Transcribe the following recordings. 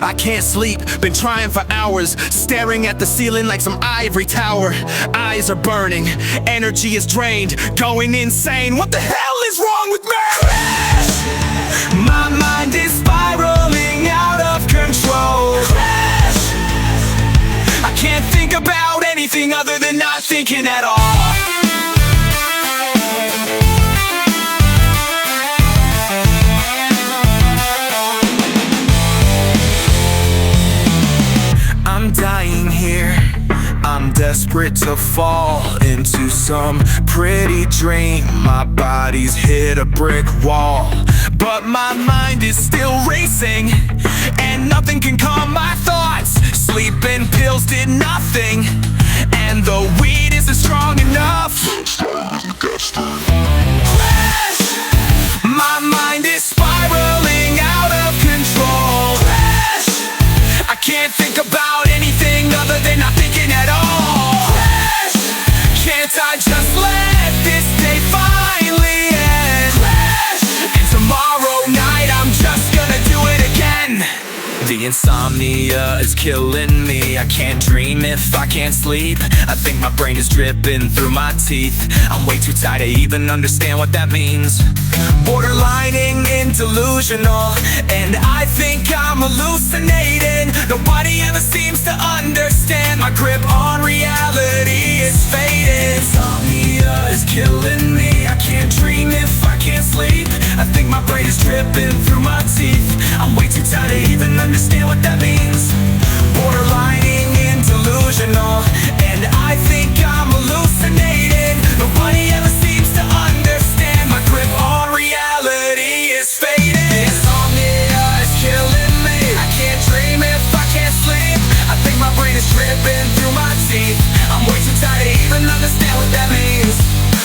I can't sleep, been trying for hours, staring at the ceiling like some ivory tower. Eyes are burning, energy is drained, going insane. What the hell is wrong with me? My mind is spiraling out of control. I can't think about anything other than not thinking at all. I'm dying here, I'm desperate to fall into some pretty dream. My body's hit a brick wall, but my mind is still racing, and nothing can calm my thoughts. Sleeping pills did nothing, and the weed isn't strong enough. My mind is spiraling out of control. I can't think about anything other than not thinking at all. Can't I just let this day finally end? And tomorrow night I'm just gonna do it again. The insomnia is killing me. I can't dream if I can't sleep. I think my brain is dripping through my teeth. I'm way too tired to even understand what that means. Borderlining in delusional, and I think I'm hallucinating. Nobody ever seems to understand. My grip on reality is fading. Insomnia is killing me. I can't dream if I can't sleep. I think my brain is dripping through my teeth. I'm way too tired to even understand what that means. Borderlining in delusional, and I think I'm hallucinating. Nobody ever seems to understand. My grip on reality is fading. Insomnia is killing me. I can't dream if I can't sleep. I think my brain is dripping through my teeth. I'm way too tired to even understand what that means.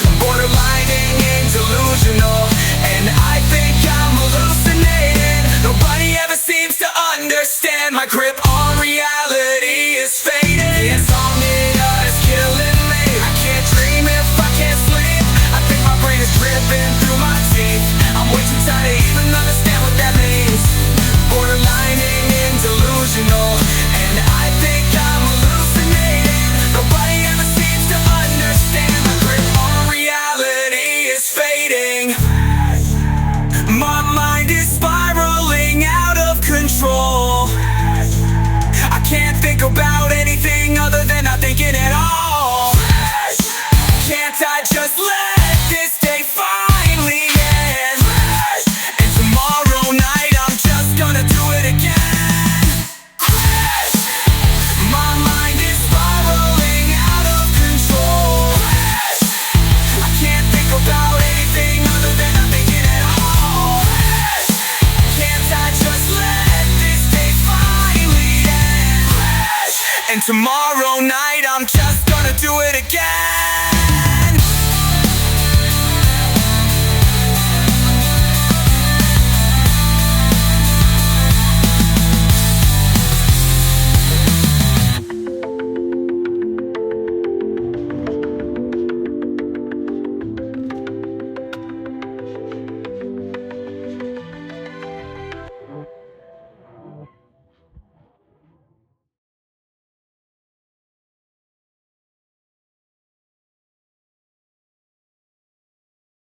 I'm borderlining in delusional, and I think I'm hallucinating. Nobody ever seems to understand. My grip on reality is fading. Insomnia is killing me. I can't dream if I can't sleep. I think my brain is dripping through my teeth. I'm way too tired to even understand what that means. Borderlining in delusional, and I think I'm hallucinating. Nobody ever seems to understand. My grip on reality is fading. My mind is spiraling out of control. I can't think about anything other than not thinking at all. Can't I just let this day finally end? And tomorrow night I'm just gonna do it again. My mind is spiraling out of control. I can't think about anything other than not thinking at all. Can't I just let this day finally end? And tomorrow night I'm just